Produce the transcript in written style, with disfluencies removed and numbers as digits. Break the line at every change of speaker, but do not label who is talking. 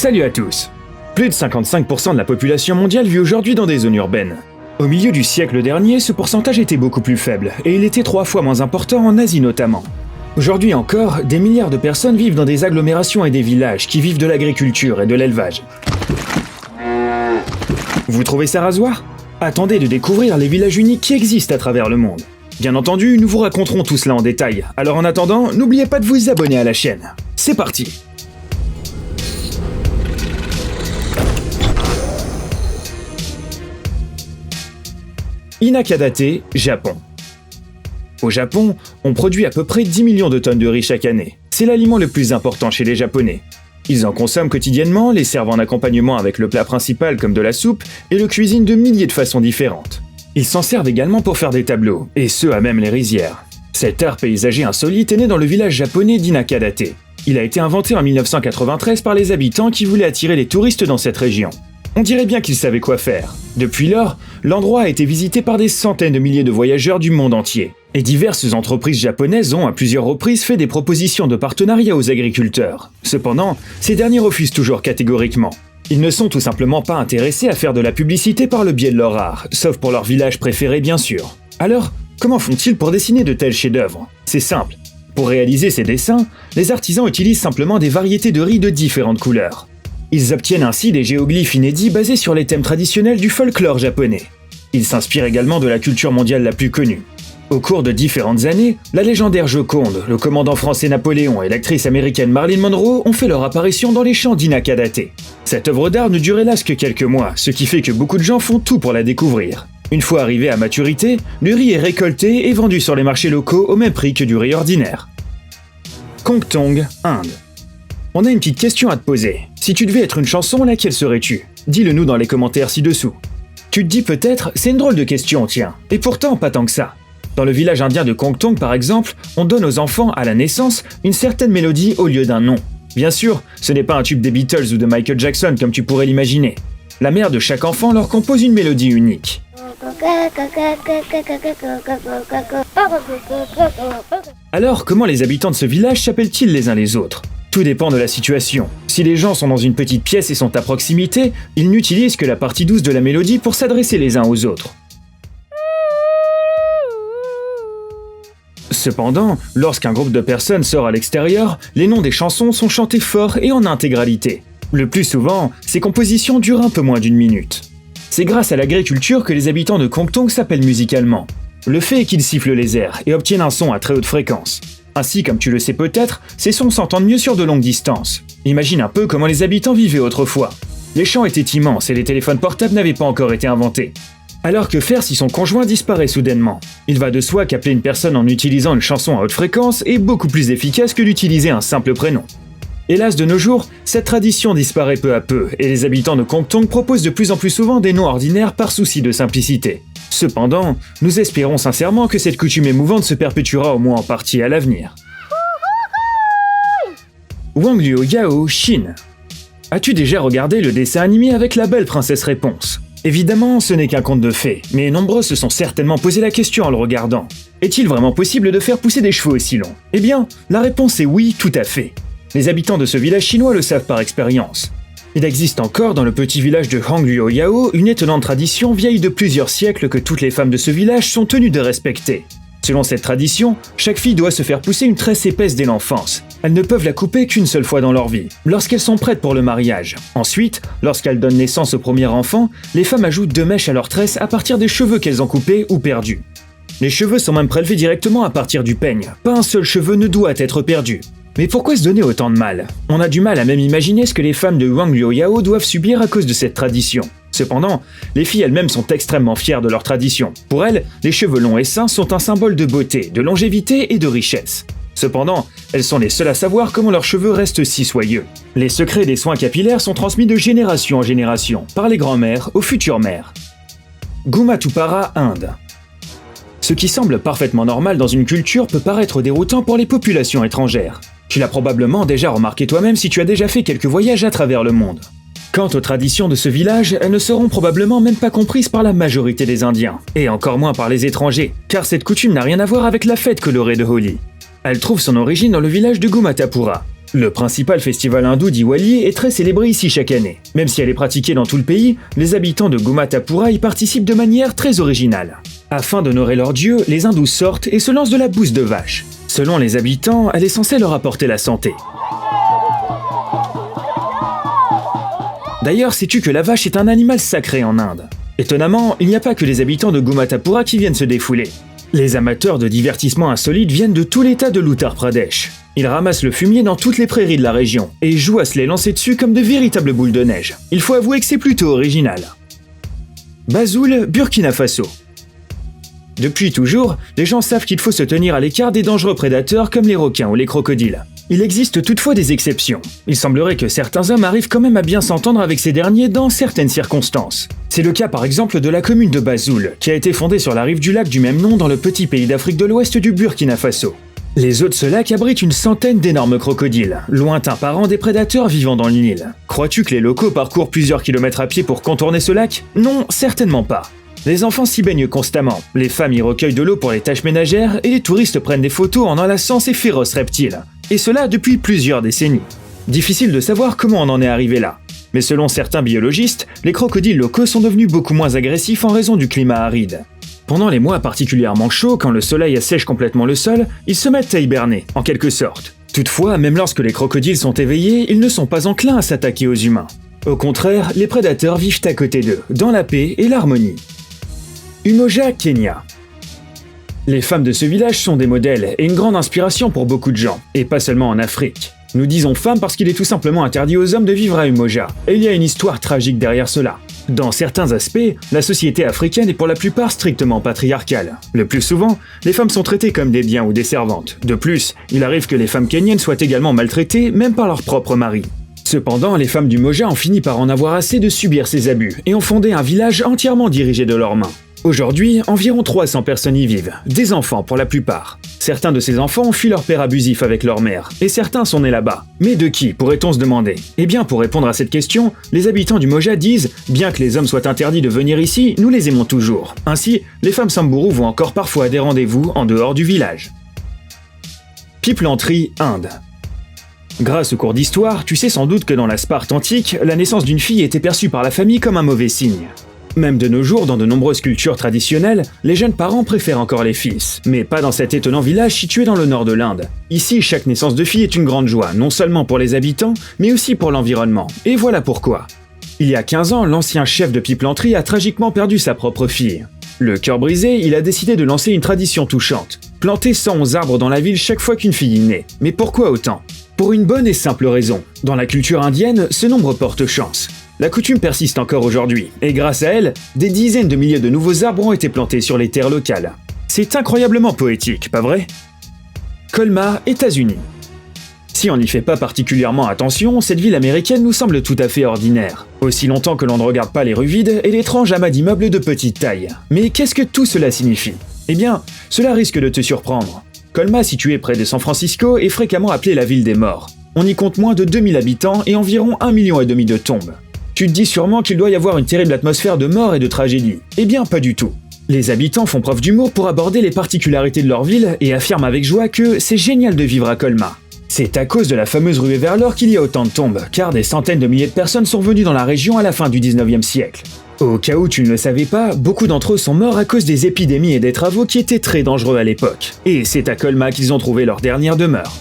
Salut à tous! Plus de 55% de la population mondiale vit aujourd'hui dans des zones urbaines. Au milieu du siècle dernier, ce pourcentage était beaucoup plus faible, et il était 3 fois moins important en Asie notamment. Aujourd'hui encore, des milliards de personnes vivent dans des agglomérations et des villages qui vivent de l'agriculture et de l'élevage. Vous trouvez ça rasoir? Attendez de découvrir les villages uniques qui existent à travers le monde. Bien entendu, nous vous raconterons tout cela en détail, alors en attendant, n'oubliez pas de vous abonner à la chaîne. C'est parti! Inakadate, Japon. Au Japon, on produit à peu près 10 millions de tonnes de riz chaque année. C'est l'aliment le plus important chez les Japonais. Ils en consomment quotidiennement, les servent en accompagnement avec le plat principal comme de la soupe, et le cuisinent de milliers de façons différentes. Ils s'en servent également pour faire des tableaux, et ce à même les rizières. Cet art paysager insolite est né dans le village japonais d'Inakadate. Il a été inventé en 1993 par les habitants qui voulaient attirer les touristes dans cette région. On dirait bien qu'ils savaient quoi faire. Depuis lors, l'endroit a été visité par des centaines de milliers de voyageurs du monde entier. Et diverses entreprises japonaises ont à plusieurs reprises fait des propositions de partenariat aux agriculteurs. Cependant, ces derniers refusent toujours catégoriquement. Ils ne sont tout simplement pas intéressés à faire de la publicité par le biais de leur art, sauf pour leur village préféré bien sûr. Alors, comment font-ils pour dessiner de tels chefs-d'œuvre? C'est simple. Pour réaliser ces dessins, les artisans utilisent simplement des variétés de riz de différentes couleurs. Ils obtiennent ainsi des géoglyphes inédits basés sur les thèmes traditionnels du folklore japonais. Ils s'inspirent également de la culture mondiale la plus connue. Au cours de différentes années, la légendaire Joconde, le commandant français Napoléon et l'actrice américaine Marilyn Monroe ont fait leur apparition dans les champs d'Inakadate. Cette œuvre d'art ne dure hélas que quelques mois, ce qui fait que beaucoup de gens font tout pour la découvrir. Une fois arrivé à maturité, le riz est récolté et vendu sur les marchés locaux au même prix que du riz ordinaire. Kongtong, Inde. On a une petite question à te poser. Si tu devais être une chanson, laquelle serais-tu? Dis-le nous dans les commentaires ci-dessous. Tu te dis peut-être, c'est une drôle de question, tiens. Et pourtant, pas tant que ça. Dans le village indien de Kongtong, par exemple, on donne aux enfants, à la naissance, une certaine mélodie au lieu d'un nom. Bien sûr, ce n'est pas un tube des Beatles ou de Michael Jackson comme tu pourrais l'imaginer. La mère de chaque enfant leur compose une mélodie unique. Alors, comment les habitants de ce village s'appellent-ils les uns les autres? Tout dépend de la situation. Si les gens sont dans une petite pièce et sont à proximité, ils n'utilisent que la partie douce de la mélodie pour s'adresser les uns aux autres. Cependant, lorsqu'un groupe de personnes sort à l'extérieur, les noms des chansons sont chantés fort et en intégralité. Le plus souvent, ces compositions durent un peu moins d'une minute. C'est grâce à l'agriculture que les habitants de Kongtong s'appellent musicalement. Le fait est qu'ils sifflent les airs et obtiennent un son à très haute fréquence. Ainsi, comme tu le sais peut-être, ces sons s'entendent mieux sur de longues distances. Imagine un peu comment les habitants vivaient autrefois. Les champs étaient immenses et les téléphones portables n'avaient pas encore été inventés. Alors que faire si son conjoint disparaît soudainement? Il va de soi qu'appeler une personne en utilisant une chanson à haute fréquence est beaucoup plus efficace que d'utiliser un simple prénom. Hélas, de nos jours, cette tradition disparaît peu à peu et les habitants de Kongtong proposent de plus en plus souvent des noms ordinaires par souci de simplicité. Cependant, nous espérons sincèrement que cette coutume émouvante se perpétuera au moins en partie à l'avenir. Wangliu Yao, Chine. As-tu déjà regardé le dessin animé avec la belle princesse Réponse? Évidemment, ce n'est qu'un conte de fées, mais nombreux se sont certainement posé la question en le regardant. Est-il vraiment possible de faire pousser des cheveux aussi longs? Eh bien, la réponse est oui, tout à fait. Les habitants de ce village chinois le savent par expérience. Il existe encore dans le petit village de Wangliu Yao une étonnante tradition vieille de plusieurs siècles que toutes les femmes de ce village sont tenues de respecter. Selon cette tradition, chaque fille doit se faire pousser une tresse épaisse dès l'enfance. Elles ne peuvent la couper qu'une seule fois dans leur vie, lorsqu'elles sont prêtes pour le mariage. Ensuite, lorsqu'elles donnent naissance au premier enfant, les femmes ajoutent 2 mèches à leur tresse à partir des cheveux qu'elles ont coupés ou perdus. Les cheveux sont même prélevés directement à partir du peigne. Pas un seul cheveu ne doit être perdu. Mais pourquoi se donner autant de mal? On a du mal à même imaginer ce que les femmes de Wangliu Yao doivent subir à cause de cette tradition. Cependant, les filles elles-mêmes sont extrêmement fières de leur tradition. Pour elles, les cheveux longs et sains sont un symbole de beauté, de longévité et de richesse. Cependant, elles sont les seules à savoir comment leurs cheveux restent si soyeux. Les secrets des soins capillaires sont transmis de génération en génération, par les grands-mères aux futures mères. Gumatupara, Inde. Ce qui semble parfaitement normal dans une culture peut paraître déroutant pour les populations étrangères. Tu l'as probablement déjà remarqué toi-même si tu as déjà fait quelques voyages à travers le monde. Quant aux traditions de ce village, elles ne seront probablement même pas comprises par la majorité des Indiens, et encore moins par les étrangers, car cette coutume n'a rien à voir avec la fête colorée de Holi. Elle trouve son origine dans le village de Gumatapura. Le principal festival hindou Diwali est très célébré ici chaque année. Même si elle est pratiquée dans tout le pays, les habitants de Gumatapura y participent de manière très originale. Afin d'honorer leur dieu, les hindous sortent et se lancent de la bouse de vache. Selon les habitants, elle est censée leur apporter la santé. D'ailleurs, sais-tu que la vache est un animal sacré en Inde? Étonnamment, il n'y a pas que les habitants de Gumatapura qui viennent se défouler. Les amateurs de divertissements insolites viennent de tout l'état de l'Uttar Pradesh. Ils ramassent le fumier dans toutes les prairies de la région et jouent à se les lancer dessus comme de véritables boules de neige. Il faut avouer que c'est plutôt original. Banjul, Burkina Faso. Depuis toujours, les gens savent qu'il faut se tenir à l'écart des dangereux prédateurs comme les requins ou les crocodiles. Il existe toutefois des exceptions. Il semblerait que certains hommes arrivent quand même à bien s'entendre avec ces derniers dans certaines circonstances. C'est le cas par exemple de la commune de Banjul, qui a été fondée sur la rive du lac du même nom dans le petit pays d'Afrique de l'Ouest du Burkina Faso. Les eaux de ce lac abritent une centaine d'énormes crocodiles, lointains parents des prédateurs vivant dans le Nil. Crois-tu que les locaux parcourent plusieurs kilomètres à pied pour contourner ce lac? Non, certainement pas. Les enfants s'y baignent constamment, les femmes y recueillent de l'eau pour les tâches ménagères et les touristes prennent des photos en enlaçant ces féroces reptiles. Et cela depuis plusieurs décennies. Difficile de savoir comment on en est arrivé là. Mais selon certains biologistes, les crocodiles locaux sont devenus beaucoup moins agressifs en raison du climat aride. Pendant les mois particulièrement chauds, quand le soleil assèche complètement le sol, ils se mettent à hiberner, en quelque sorte. Toutefois, même lorsque les crocodiles sont éveillés, ils ne sont pas enclins à s'attaquer aux humains. Au contraire, les prédateurs vivent à côté d'eux, dans la paix et l'harmonie. Umoja, Kenya. Les femmes de ce village sont des modèles et une grande inspiration pour beaucoup de gens, et pas seulement en Afrique. Nous disons femmes parce qu'il est tout simplement interdit aux hommes de vivre à Umoja, et il y a une histoire tragique derrière cela. Dans certains aspects, la société africaine est pour la plupart strictement patriarcale. Le plus souvent, les femmes sont traitées comme des biens ou des servantes. De plus, il arrive que les femmes kenyennes soient également maltraitées, même par leur propre mari. Cependant, les femmes du Moja ont fini par en avoir assez de subir ces abus, et ont fondé un village entièrement dirigé de leurs mains. Aujourd'hui, environ 300 personnes y vivent, des enfants pour la plupart. Certains de ces enfants ont fui leur père abusif avec leur mère, et certains sont nés là-bas. Mais de qui, pourrait-on se demander? Eh bien, pour répondre à cette question, les habitants du Moja disent « Bien que les hommes soient interdits de venir ici, nous les aimons toujours ». Ainsi, les femmes Samburu vont encore parfois à des rendez-vous en dehors du village. Pipelantry, Inde. Grâce aux cours d'histoire, tu sais sans doute que dans la Sparte antique, la naissance d'une fille était perçue par la famille comme un mauvais signe. Même de nos jours, dans de nombreuses cultures traditionnelles, les jeunes parents préfèrent encore les fils. Mais pas dans cet étonnant village situé dans le nord de l'Inde. Ici, chaque naissance de fille est une grande joie, non seulement pour les habitants, mais aussi pour l'environnement. Et voilà pourquoi. Il y a 15 ans, l'ancien chef de Pipelantry a tragiquement perdu sa propre fille. Le cœur brisé, il a décidé de lancer une tradition touchante. Planter 111 arbres dans la ville chaque fois qu'une fille est née. Mais pourquoi autant? Pour une bonne et simple raison. Dans la culture indienne, ce nombre porte chance. La coutume persiste encore aujourd'hui, et grâce à elle, des dizaines de milliers de nouveaux arbres ont été plantés sur les terres locales. C'est incroyablement poétique, pas vrai? Colma, États-Unis. Si on n'y fait pas particulièrement attention, cette ville américaine nous semble tout à fait ordinaire. Aussi longtemps que l'on ne regarde pas les rues vides et l'étrange amas d'immeubles de petite taille. Mais qu'est-ce que tout cela signifie? Eh bien, cela risque de te surprendre. Colma, située près de San Francisco, est fréquemment appelée la ville des morts. On y compte moins de 2000 habitants et environ 1,5 million de tombes. Tu te dis sûrement qu'il doit y avoir une terrible atmosphère de mort et de tragédie. Eh bien, pas du tout. Les habitants font preuve d'humour pour aborder les particularités de leur ville et affirment avec joie que c'est génial de vivre à Colma. C'est à cause de la fameuse ruée vers l'or qu'il y a autant de tombes, car des centaines de milliers de personnes sont venues dans la région à la fin du 19e siècle. Au cas où tu ne le savais pas, beaucoup d'entre eux sont morts à cause des épidémies et des travaux qui étaient très dangereux à l'époque. Et c'est à Colma qu'ils ont trouvé leur dernière demeure.